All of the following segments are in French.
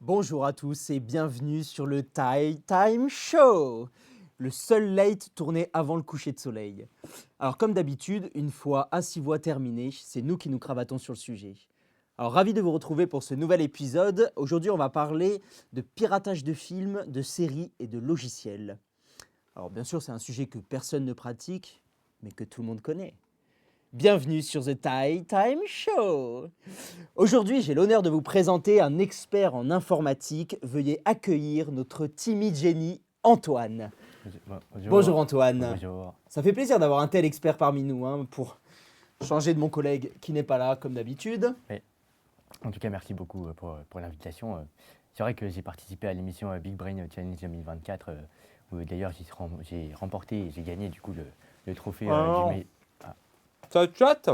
Bonjour à tous et bienvenue sur le Thai Time Show, le seul late tourné avant le coucher de soleil. Alors comme d'habitude, une fois à 6 voix terminées, c'est nous qui nous cravatons sur le sujet. Alors ravi de vous retrouver pour ce nouvel épisode. Aujourd'hui on va parler de piratage de films, de séries et de logiciels. Alors bien sûr c'est un sujet que personne ne pratique, mais que tout le monde connaît. Bienvenue sur The Thai Time Show. Aujourd'hui, j'ai l'honneur de vous présenter un expert en informatique. Veuillez accueillir notre timide génie, Antoine. Bonjour Antoine. Bonjour. Ça fait plaisir d'avoir un tel expert parmi nous, hein, pour changer de mon collègue qui n'est pas là comme d'habitude. En tout cas, merci beaucoup pour l'invitation. C'est vrai que j'ai participé à l'émission Big Brain Challenge 2024, où d'ailleurs j'ai remporté et j'ai gagné du coup le trophée Alors, du ça chatte?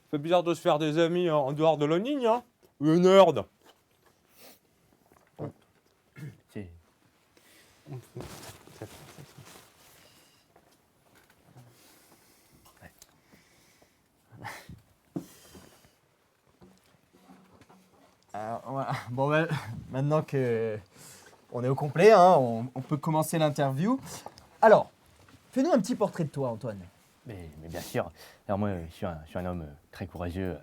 C'est bizarre de se faire des amis en dehors de la ligne, hein? Le nerd. c'est- Alors, voilà. Bon, ben, maintenant que on est au complet, hein, on peut commencer l'interview. Alors, fais-nous un petit portrait de toi, Antoine. mais bien sûr. Alors moi, je suis un homme très courageux.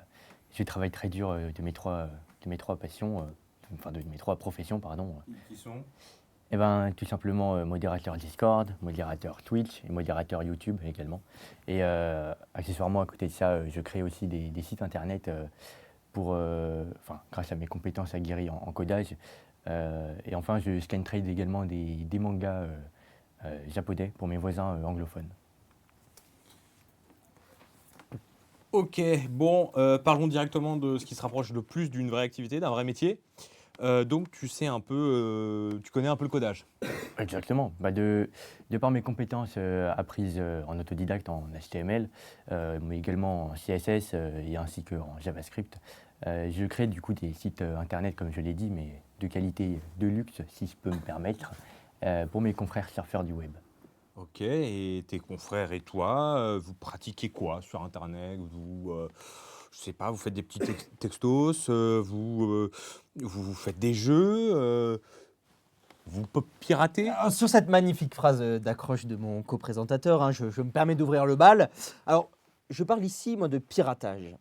Je travaille très dur de mes trois passions, enfin de mes trois professions, pardon. Qui sont? Eh ben, tout simplement modérateur Discord, modérateur Twitch et modérateur YouTube également. Et accessoirement, à côté de ça, je crée aussi des sites internet grâce à mes compétences aguerries en codage. Et enfin, je scan trade également des mangas japonais pour mes voisins anglophones. Ok, bon, parlons directement de ce qui se rapproche le plus d'une vraie activité, d'un vrai métier. Donc tu sais un peu, tu connais un peu le codage. Exactement. De par mes compétences apprises en autodidacte en HTML, mais également en CSS et ainsi qu'en JavaScript, je crée du coup des sites internet, comme je l'ai dit, mais de qualité de luxe, si je peux me permettre, pour mes confrères surfeurs du web. Ok, et tes confrères et toi, vous pratiquez quoi sur Internet? Je sais pas, vous faites des petits textos, vous faites des jeux, vous piratez? Alors, sur cette magnifique phrase d'accroche de mon co-présentateur, hein, je me permets d'ouvrir le bal. Alors, je parle ici, moi, de piratage.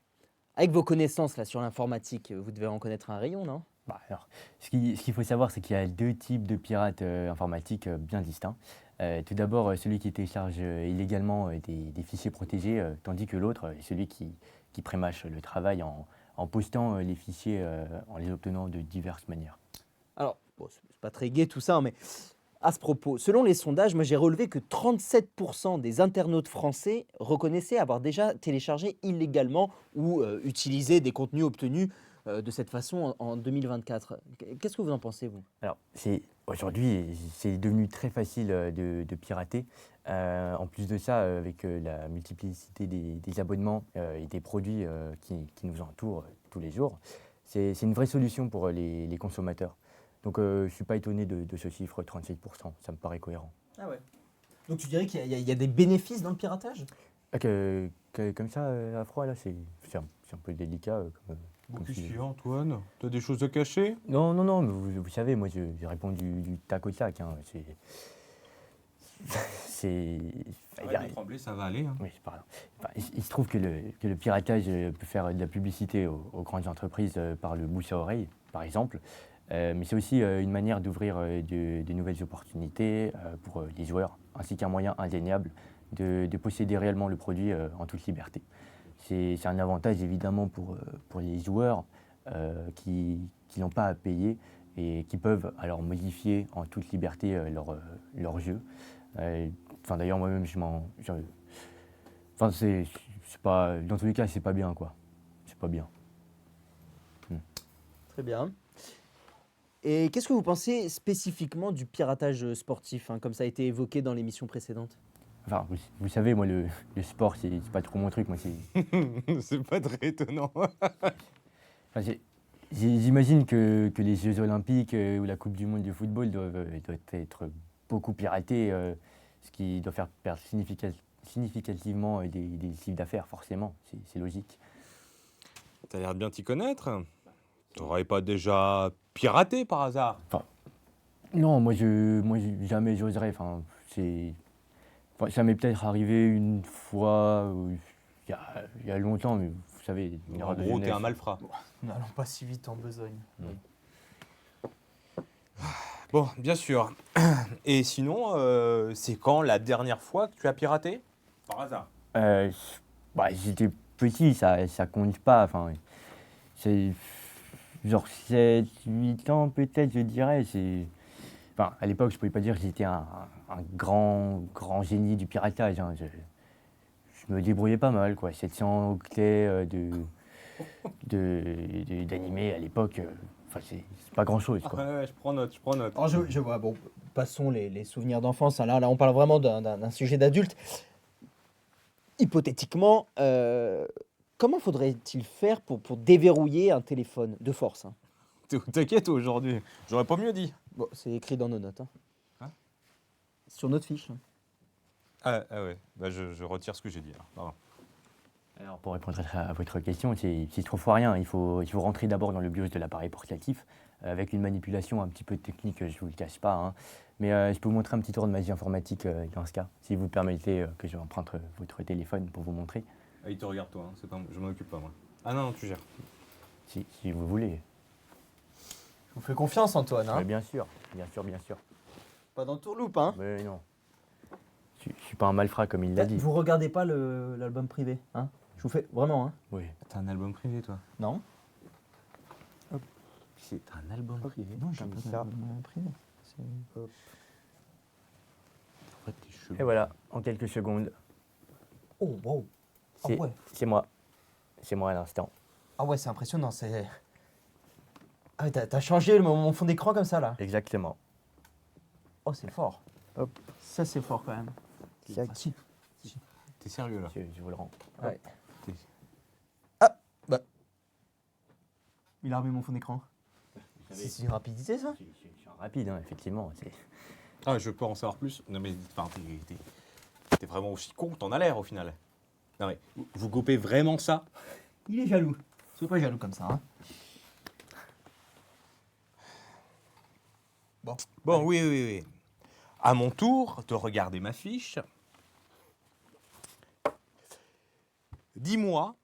Avec vos connaissances là sur l'informatique, vous devez en connaître un rayon, non? Alors, ce qu'il faut savoir, c'est qu'il y a deux types de pirates informatiques bien distincts. Tout d'abord, celui qui télécharge illégalement des fichiers protégés, tandis que l'autre est celui qui prémâche le travail en postant les fichiers en les obtenant de diverses manières. Alors, bon, c'est pas très gai tout ça, hein, mais à ce propos, selon les sondages, moi j'ai relevé que 37% des internautes français reconnaissaient avoir déjà téléchargé illégalement ou utilisé des contenus obtenus de cette façon en 2024. Qu'est-ce que vous en pensez, vous? Alors, aujourd'hui, c'est devenu très facile de pirater. En plus de ça, avec la multiplicité des abonnements et des produits qui nous entourent tous les jours, c'est une vraie solution pour les consommateurs. Donc, je ne suis pas étonné de ce chiffre 37%, ça me paraît cohérent. Ah ouais. Donc tu dirais qu'il y a des bénéfices dans le piratage? Comme ça, à froid, là, c'est un peu délicat. Comme Qu'est-ce si- qu'il y a, Antoine? T'as des choses à cacher? Non, non, non, mais vous savez, moi, j'ai répondu du tac au tac. Hein, c'est. Arrête de trembler, ça va aller, hein. Oui, pardon. Enfin, il se trouve que le piratage peut faire de la publicité aux grandes entreprises par le bouche à oreille, par exemple. Mais c'est aussi une manière d'ouvrir de nouvelles opportunités pour les joueurs, ainsi qu'un moyen indéniable de posséder réellement le produit en toute liberté. C'est un avantage évidemment pour les joueurs qui n'ont pas à payer et qui peuvent alors modifier en toute liberté leur jeu. Enfin, d'ailleurs, moi-même, enfin, c'est pas, dans tous les cas, c'est pas bien, quoi. C'est pas bien. Très bien. Et qu'est-ce que vous pensez spécifiquement du piratage sportif, hein, comme ça a été évoqué dans l'émission précédente? Enfin, vous savez, moi, le sport, c'est pas trop mon truc. Moi, C'est pas très étonnant. enfin, j'imagine que les Jeux Olympiques ou la Coupe du Monde de football doivent être beaucoup piratés, ce qui doit faire perdre significativement des chiffres d'affaires, forcément. C'est logique. T'as l'air de bien t'y connaître. T'aurais pas déjà piraté par hasard? Enfin, non, moi, jamais j'oserais. Ça m'est peut-être arrivé une fois, il y a longtemps, mais vous savez, une En erreur de gros, t'es un jeunesse. malfrat. N'allons pas si vite en besogne. Bon, bien sûr. Et sinon, c'est quand la dernière fois que tu as piraté? Par hasard. Euh, Bah, j'étais petit, ça compte pas. C'est genre 7 8 ans peut-être, je dirais. Enfin, à l'époque, je pouvais pas dire que j'étais un grand génie du piratage, hein. Je me débrouillais pas mal, quoi. 700 octets d'animés à l'époque, c'est pas grand-chose, quoi. Ouais, je prends note, je prends note. Alors je vois, bon, passons les souvenirs d'enfance, hein. Là, on parle vraiment d'un sujet d'adulte. Hypothétiquement, comment faudrait-il faire pour déverrouiller un téléphone de force, hein? T'es au taquet, toi, aujourd'hui. J'aurais pas mieux dit. Bon, c'est écrit dans nos notes, hein. Hein? Sur notre fiche, hein. Ah ouais, bah, je retire ce que j'ai dit, alors. Pardon. Alors, pour répondre à votre question, c'est trop fois rien. Il faut rentrer d'abord dans le BIOS de l'appareil portatif, avec une manipulation un petit peu technique, je ne vous le cache pas, hein. Mais je peux vous montrer un petit tour de magie informatique dans ce cas, si vous permettez que je emprunte votre téléphone pour vous montrer, Ah, il te regarde, toi, hein, je m'en occupe pas, moi. Ah non, tu gères. si vous voulez. Je vous fais confiance, Antoine, hein. Mais bien sûr, bien sûr, bien sûr. Pas dans tourloupe, hein. Mais non, je ne suis pas un malfrat comme il l'a dit. Vous regardez pas l'album privé, hein. Je vous fais vraiment, hein. Oui. T'as un album privé, toi? Non. C'est un album privé? Non, j'ai Comme pas ça. d'album privé. En fait, t'es chelou. Et voilà, en quelques secondes, Oh, wow. Ah c'est ouais. c'est moi. C'est moi à l'instant. Ah ouais, c'est impressionnant, c'est... Ah ouais, t'as changé mon fond d'écran comme ça, là. Exactement. Oh, c'est fort. Hop. Ça, c'est fort, quand même. Tac. Ah, si. T'es sérieux, là? Je vous le rends. Ouais. T'es- Ah, bah... Il a remis mon fond d'écran. C'est une rapidité, ça? Je suis un rapide, hein, effectivement. Ah, je peux en savoir plus? Non, mais enfin, t'es vraiment aussi con que t'en as l'air, au final. Non, mais vous gopez vraiment ça? Il est jaloux. Sois pas jaloux comme ça, hein. Bon. Bon, oui. À mon tour de regarder ma fiche. Dis-moi,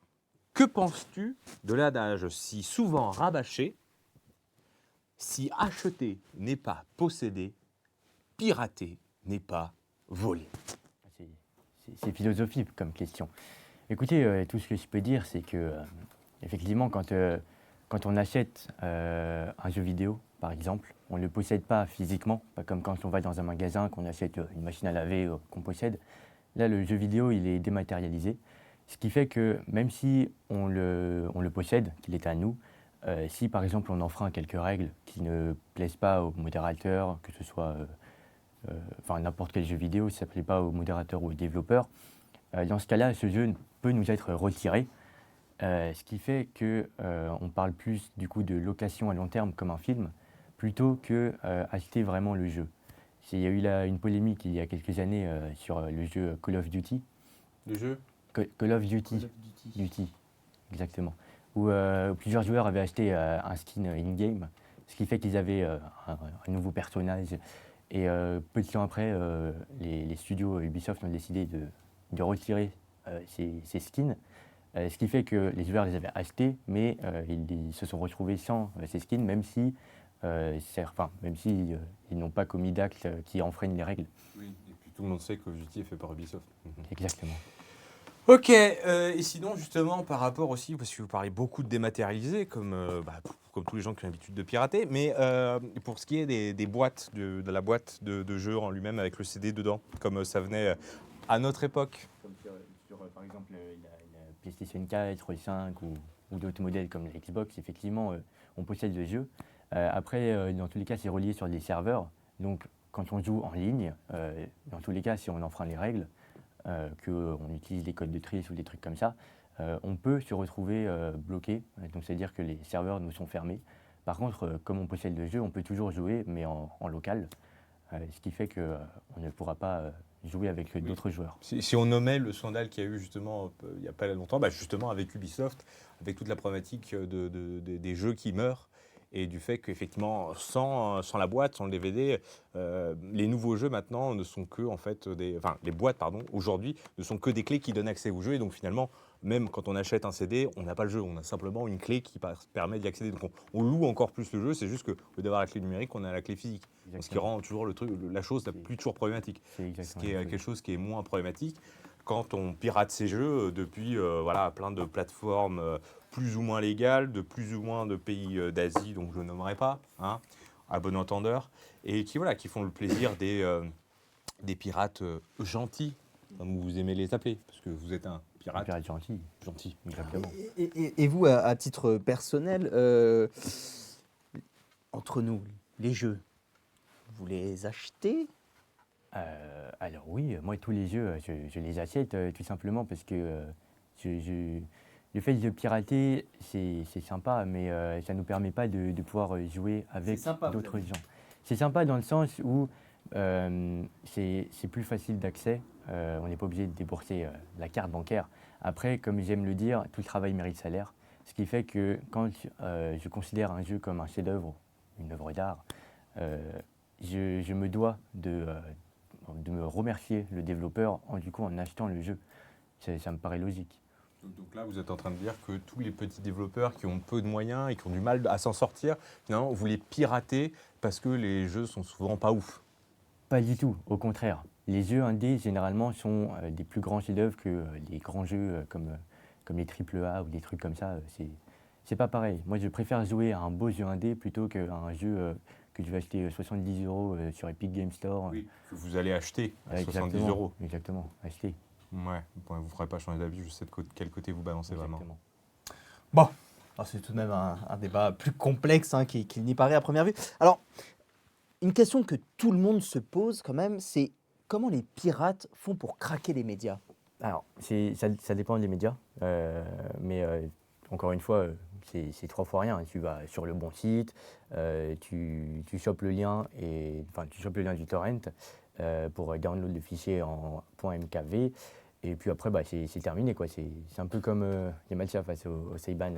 que penses-tu de l'adage si souvent rabâché: si acheter n'est pas posséder, pirater n'est pas voler? C'est philosophique comme question. Écoutez, tout ce que je peux dire, c'est que, effectivement, quand on achète un jeu vidéo, par exemple, on ne le possède pas physiquement, pas comme quand on va dans un magasin, qu'on achète une machine à laver qu'on possède. Là, le jeu vidéo, il est dématérialisé. Ce qui fait que même si on le possède, qu'il est à nous, si par exemple on enfreint quelques règles qui ne plaisent pas au modérateur, que ce soit n'importe quel jeu vidéo, si ça ne plaît pas au modérateur ou au développeur, dans ce cas-là, ce jeu peut nous être retiré. Ce qui fait que on parle plus du coup de location à long terme comme un film, plutôt que acheter vraiment le jeu. Il y a eu une polémique il y a quelques années sur le jeu Call of Duty. Le jeu? Call of Duty. Duty, exactement. Où plusieurs joueurs avaient acheté un skin in-game, ce qui fait qu'ils avaient un nouveau personnage. Et peu de temps après, les studios Ubisoft ont décidé de retirer ces skins. Ce qui fait que les joueurs les avaient achetés, mais ils se sont retrouvés sans ces skins, même si, ils n'ont pas commis d'actes qui enfreignent les règles. Oui, et puis tout le monde sait que Call of Duty est fait par Ubisoft. Exactement. Ok, et sinon justement par rapport aussi, parce que vous parlez beaucoup de dématérialisé, comme tous les gens qui ont l'habitude de pirater, mais pour ce qui est des boîtes, de la boîte de jeu en lui-même avec le CD dedans, comme ça venait à notre époque. Comme par exemple la PlayStation 4, 5 ou d'autres modèles comme la Xbox, effectivement, on possède le jeu. Après, dans tous les cas, c'est relié sur des serveurs. Donc, quand on joue en ligne, dans tous les cas, si on enfreint les règles, qu'on utilise des codes de triche ou des trucs comme ça, on peut se retrouver bloqué. Donc, c'est-à-dire que les serveurs nous sont fermés. Par contre, comme on possède le jeu, on peut toujours jouer, mais en local. Ce qui fait qu'on ne pourra pas jouer avec d'autres joueurs. Si on nommait le scandale qu'il y a eu justement il n'y a pas longtemps, justement avec Ubisoft, avec toute la problématique des jeux qui meurent et du fait qu'effectivement, sans la boîte, sans le DVD, les nouveaux jeux maintenant ne sont que, en fait, les boîtes, pardon, aujourd'hui, ne sont que des clés qui donnent accès aux jeux. Et donc finalement, même quand on achète un CD, on n'a pas le jeu, on a simplement une clé qui permet d'y accéder. Donc on loue encore plus le jeu, c'est juste qu'au lieu d'avoir la clé numérique, on a la clé physique. Donc, ce qui rend toujours la chose la plus toujours problématique. Ce qui est quelque chose qui est moins problématique quand on pirate ces jeux depuis plein de plateformes plus ou moins légales, de plus ou moins de pays d'Asie, donc je ne nommerai pas, hein, à bon entendeur, et qui font le plaisir des pirates gentils, comme vous aimez les appeler, parce que vous êtes un pirate gentil. gentil. Exactement. Et vous, à titre personnel, entre nous, les jeux, vous les achetez? Alors oui, moi tous les jeux, je les achète tout simplement parce que le fait de pirater, c'est sympa, mais ça ne nous permet pas de pouvoir jouer avec d'autres gens. C'est sympa dans le sens où c'est plus facile d'accès, on n'est pas obligé de débourser la carte bancaire. Après, comme j'aime le dire, tout travail mérite salaire, ce qui fait que quand je considère un jeu comme un chef-d'œuvre, une œuvre d'art, je me dois de me remercier le développeur en achetant le jeu. Ça me paraît logique. Donc là, vous êtes en train de dire que tous les petits développeurs qui ont peu de moyens et qui ont du mal à s'en sortir, finalement, vous les piratez parce que les jeux sont souvent pas ouf. Pas du tout, au contraire. Les jeux indés, généralement, sont des plus grands chefs-d'œuvre que les grands jeux comme les AAA ou des trucs comme ça. C'est pas pareil. Moi, je préfère jouer à un beau jeu indé plutôt qu'à un jeu que je vais acheter 70 € sur Epic Game Store. Oui, que vous allez acheter à 70 Exactement, €. Exactement, acheter. Ouais, bon, vous ne ferez pas changer d'avis, je sais de quel côté vous balancez vraiment. Bon, alors c'est tout de même un débat plus complexe qu'il n'y paraît à première vue. Alors, une question que tout le monde se pose quand même, c'est comment les pirates font pour craquer les médias? Alors, ça dépend des médias, mais encore une fois, c'est 3 fois rien. Tu vas sur le bon site, tu chopes le lien tu chopes le lien du torrent pour download le fichier en .mkv, et puis après, c'est terminé, quoi. C'est un peu comme Yamalcha face au Seiban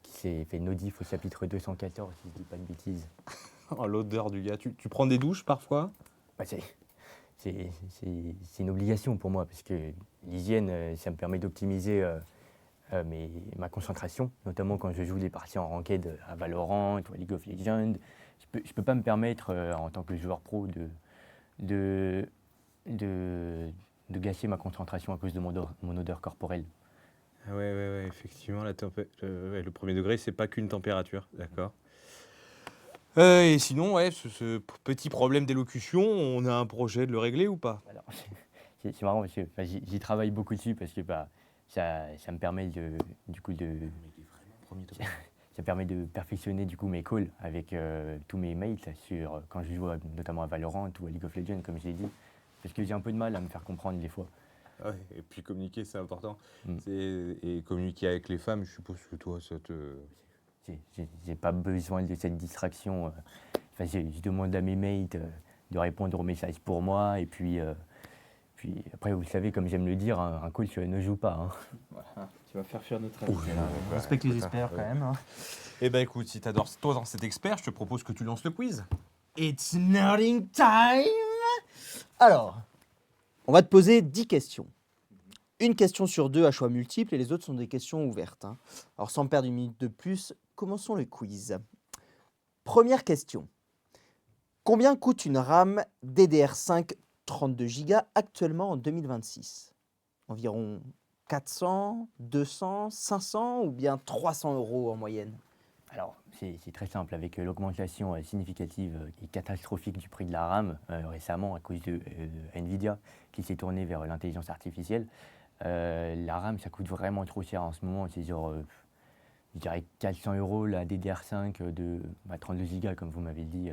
qui s'est fait nodif au chapitre 214, si je ne dis pas de bêtises. Oh, l'odeur du gars. Tu prends des douches parfois? C'est une obligation pour moi, parce que l'hygiène, ça me permet d'optimiser ma concentration, notamment quand je joue des parties en ranked à Valorant ou à League of Legends. Je peux pas me permettre, en tant que joueur pro, de gâcher ma concentration à cause de mon odeur corporelle. Ah ouais, effectivement, le premier degré, c'est pas qu'une température, d'accord. Et sinon, ouais, ce petit problème d'élocution, on a un projet de le régler ou pas? Alors, c'est marrant parce que j'y travaille beaucoup dessus, parce que ça me permet ça permet de perfectionner du coup mes calls avec tous mes mates quand je joue notamment à Valorant ou à League of Legends, comme je l'ai dit, parce que j'ai un peu de mal à me faire comprendre des fois. Ouais, et puis communiquer, c'est important. Mm. Et communiquer avec les femmes, je suppose que toi, ça te... J'ai pas besoin de cette distraction. Je demande à mes mates de répondre aux messages pour moi, et puis après, vous savez, comme j'aime le dire, un coach ne joue pas. Hein. Voilà, tu vas faire fuir notre avis. On respecte les experts quand même. Eh ben écoute, si t'adores toi dans cet expert, je te propose que tu lances le quiz. It's nerding time. Alors, on va te poser 10 questions. Une question sur 2 à choix multiples et les autres sont des questions ouvertes. Alors, sans perdre une minute de plus, commençons le quiz. Première question. Combien coûte une RAM DDR5 32 Go actuellement en 2026? Environ 400, 200, 500 ou bien 300 € en moyenne? Alors, c'est très simple. Avec l'augmentation significative et catastrophique du prix de la RAM récemment à cause de Nvidia qui s'est tournée vers l'intelligence artificielle, la RAM, ça coûte vraiment trop cher en ce moment. C'est genre, je dirais 400 € la DDR5 de 32 Go, comme vous m'avez dit,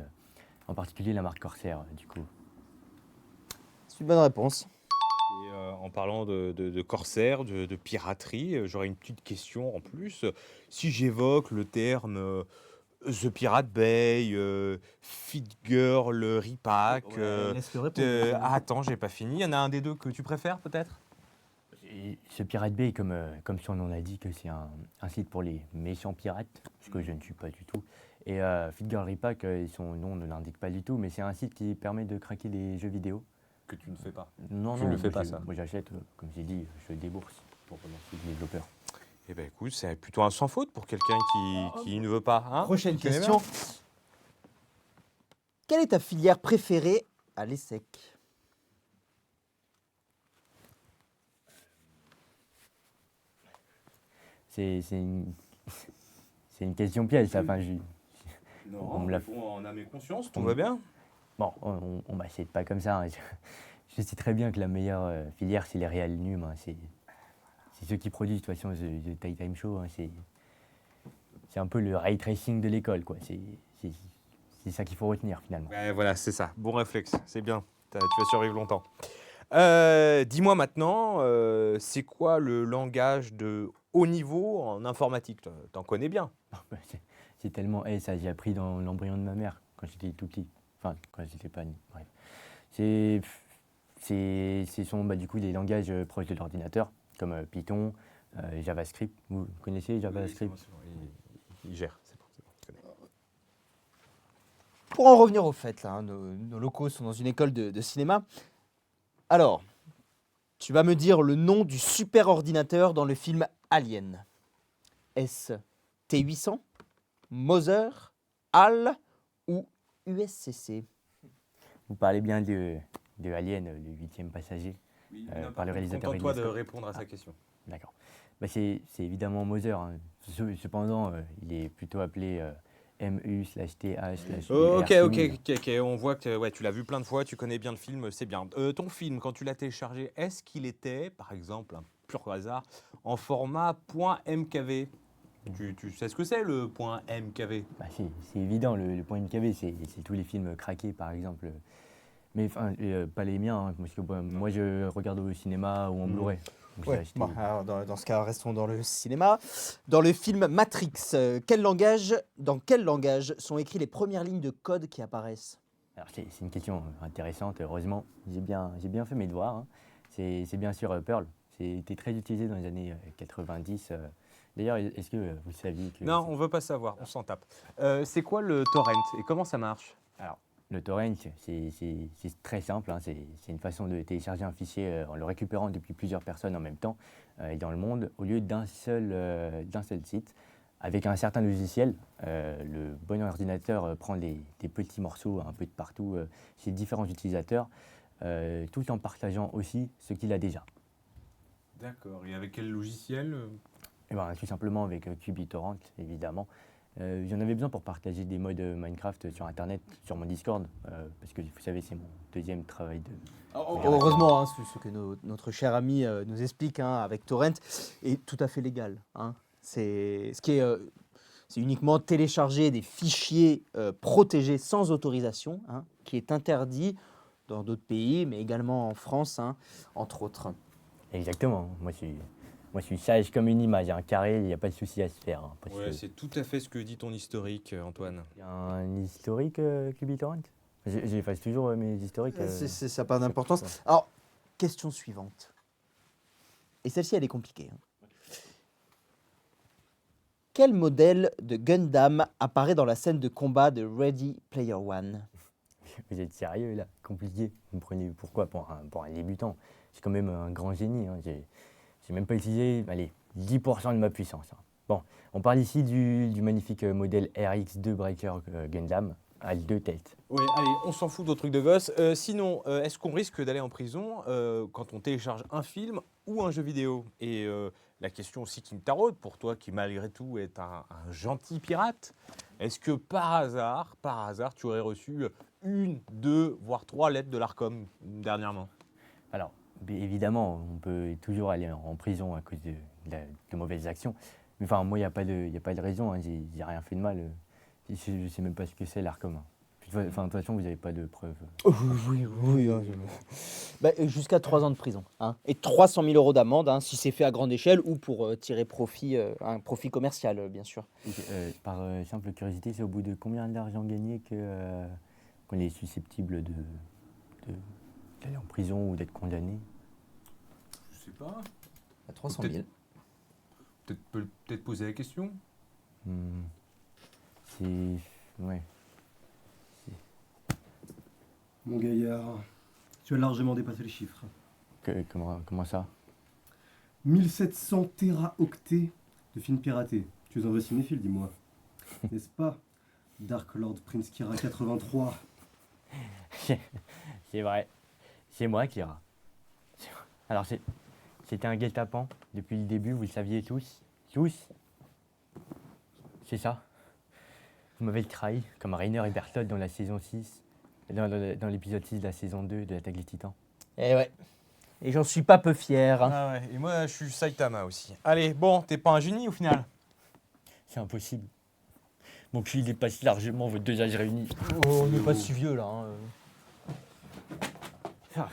en particulier la marque Corsair, du coup. C'est une bonne réponse. Et en parlant de Corsair, de piraterie, j'aurais une petite question en plus. Si j'évoque le terme The Pirate Bay, Fit Girl, Repack. Laisse-le répondre. Attends, j'ai pas fini. Il y en a un des deux que tu préfères peut-être? Et ce Pirate Bay, comme son nom l'indique, que c'est un site pour les méchants pirates, ce que je ne suis pas du tout. Et Fit Girl Repack, son nom ne l'indique pas du tout, mais c'est un site qui permet de craquer des jeux vidéo. Que tu ne fais pas. Non, Tu non, ne le fais moi, pas, ça. Moi j'achète, comme j'ai dit, je débourse pour remercier le développeur. Eh ben écoute, c'est plutôt un sans faute pour quelqu'un qui ne veut pas. Hein? Prochaine Tu connais question. bien? Quelle est ta filière préférée à l'ESSEC? C'est une question piège, ça. Enfin, Non, on me l'a- en âme et conscience, tout va bien. bon, on m'achète pas comme ça, hein. Je sais très bien que la meilleure filière, c'est les réels num, hein. C'est ceux qui produisent, de toute façon, The Tide Time Show, hein. C'est un peu le ray tracing de l'école, quoi. C'est ça qu'il faut retenir, finalement. Ouais, voilà, c'est ça. Bon réflexe, c'est bien. Tu vas survivre longtemps. Dis-moi maintenant, c'est quoi le langage de haut niveau en informatique? T'en connais bien. C'est tellement, ça j'ai appris dans l'embryon de ma mère quand j'étais tout petit. Enfin, quand j'étais pas né, bref. Ce sont du coup des langages proches de l'ordinateur, comme Python, JavaScript. Vous connaissez JavaScript? Il gère, c'est bon, je connais. Pour en revenir au fait, là, hein, nos locaux sont dans une école de cinéma. Alors, tu vas me dire le nom du super ordinateur dans le film Alien. Est-ce T800, Mother, HAL ou USCC? Vous parlez bien de Alien, le 8e passager, par le réalisateur Contente-toi Ridley de Scott. répondre à sa question. D'accord. C'est évidemment Mother, hein. Cependant, il est plutôt appelé MU/TH/UR. Ok. On voit que ouais, tu l'as vu plein de fois, tu connais bien le film, c'est bien. Ton film, quand tu l'as téléchargé, est-ce qu'il était, par exemple, un pur hasard, en format .mkv? Tu sais ce que c'est le .mkv? C'est évident, le point MKV, c'est tous les films craqués, par exemple. Mais enfin, pas les miens, hein, parce que moi, je regarde au cinéma ou en Blu-ray. Donc, j'ai Ouais, acheté- bon, alors dans ce cas, restons dans le cinéma. Dans le film Matrix, dans quel langage sont écrites les premières lignes de code qui apparaissent? Alors, c'est une question intéressante, heureusement. J'ai bien fait mes devoirs, hein. C'est bien sûr Perl. C'était très utilisé dans les années 90. D'ailleurs, est-ce que vous saviez que... Non, on veut pas savoir, on s'en tape. C'est quoi le torrent et comment ça marche? Alors, le torrent, c'est très simple, hein. C'est une façon de télécharger un fichier en le récupérant depuis plusieurs personnes en même temps et dans le monde, au lieu d'un seul site. Avec un certain logiciel, le bon ordinateur prend des petits morceaux un peu de partout chez différents utilisateurs, tout en partageant aussi ce qu'il a déjà. D'accord, et avec quel logiciel? Et tout simplement avec QBTorrent, évidemment. J'en avais besoin pour partager des modes Minecraft sur Internet, sur mon Discord, parce que vous savez, c'est mon deuxième travail de... Heureusement, hein, ce que notre cher ami nous explique, hein, avec Torrent est tout à fait légal, hein. C'est uniquement télécharger des fichiers protégés sans autorisation, hein, qui est interdit dans d'autres pays, mais également en France, hein, entre autres. Exactement. Moi, je suis sage comme une image. Un carré, il n'y a pas de souci à se faire, hein, parce Ouais, que c'est tout à fait ce que dit ton historique, Antoine. il y a un historique QBTorrent. J'efface toujours mes historiques. Ça n'a pas d'importance. Alors, question suivante. Et celle-ci, elle est compliquée, hein. Quel modèle de Gundam apparaît dans la scène de combat de Ready Player One? Vous êtes sérieux là? Compliqué. Vous me prenez pourquoi pour un débutant? C'est quand même un grand génie, hein. J'ai même pas utilisé, allez, 10% de ma puissance, hein. Bon, on parle ici du magnifique modèle RX2 Breaker Gundam à 2 têtes. Ouais, allez, on s'en fout d'autres trucs de gosse. Sinon, est-ce qu'on risque d'aller en prison quand on télécharge un film ou un jeu vidéo? Et la question aussi qui me taraude, pour toi qui malgré tout est un gentil pirate, est-ce que par hasard, tu aurais reçu une, deux, voire trois lettres de l'Arcom dernièrement? Alors, évidemment, on peut toujours aller en prison à cause de mauvaises actions. Mais enfin, moi, il n'y a pas de raison, hein. J'ai rien fait de mal. Je ne sais même pas ce que c'est l'Arcom, hein. De toute Enfin, de toute façon, vous n'avez pas de preuves. Oui. Bah, jusqu'à 3 ans de prison. Hein. Et 300 000 euros d'amende, hein, si c'est fait à grande échelle ou pour tirer profit, un profit commercial, bien sûr. Ok, par simple curiosité, c'est au bout de combien d'argent gagné qu'on est susceptible d'aller en prison ou d'être condamné? Je sais pas. À 300 000. Peut-être poser la question. C'est... Ouais. Mon gaillard, tu as largement dépassé les chiffres. Comment ça? 1700 téraoctets de films piratés. Tu es un vrai cinéphile, dis-moi. N'est-ce pas, Dark Lord Prince Kira 83? C'est vrai. C'est moi qui ira. Alors, c'était un guet-apens depuis le début, vous le saviez tous. Tous. C'est ça. Vous m'avez trahi, comme Rainer et Berthold dans la saison 6, dans l'épisode 6 de la saison 2 de l'Attaque des Titans. Eh ouais. Et j'en suis pas peu fier. Hein. Ah ouais, et moi je suis Saitama aussi. Allez, bon, t'es pas un génie au final. C'est impossible. Mon cul dépasse largement vos deux âges réunis. Oh, on n'est pas si vieux là. Hein.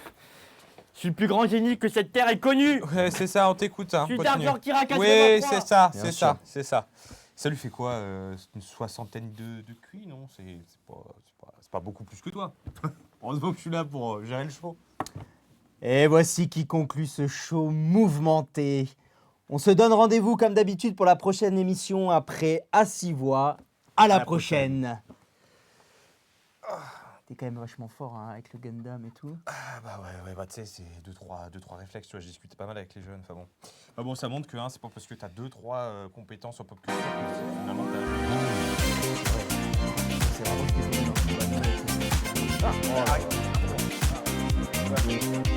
Je suis le plus grand génie que cette terre ait connu. Ouais, c'est ça, on t'écoute. Hein. Je suis Continue. Dark Lord Kira 83. Oui, c'est ça, Bien c'est sûr. ça, c'est ça. Ça lui fait quoi une soixantaine de cuits, non? C'est pas beaucoup plus que toi. Heureusement que je suis là pour gérer le show. Et voici qui conclut ce show mouvementé. On se donne rendez-vous comme d'habitude pour la prochaine émission après À 6 voix. À la prochaine. T'es quand même vachement fort hein, avec le Gundam et tout. Ah bah ouais, bah tu sais, c'est deux trois réflexes, tu vois, j'ai discuté pas mal avec les jeunes, enfin bon. Bah bon, ça montre que hein, c'est pas parce que t'as 2-3 compétences en pop culture que finalement C'est vraiment ce que c'est. t'as...